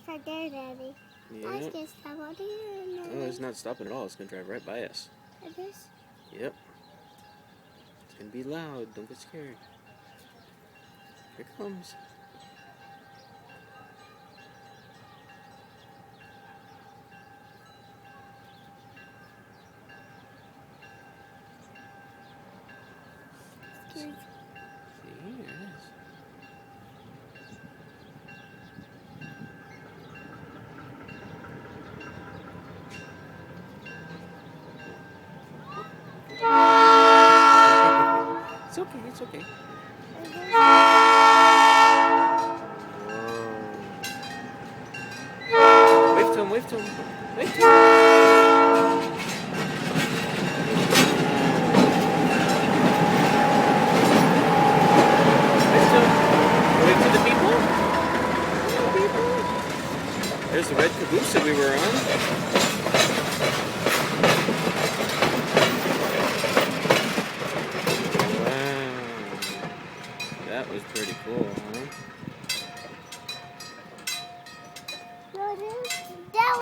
right there, Daddy. Yeah. I can stop out here. Oh, it's not stopping at all. It's going to drive right by us. It is? Yep. It's going to be loud. Don't get scared. Here it comes. Excuse me. See, here it is. It's okay, it's okay. Whoa. Wave to him, wave to him. Wave to him. Wave to him. Wave to the people. There's the red caboose that we were on. That was pretty cool, huh?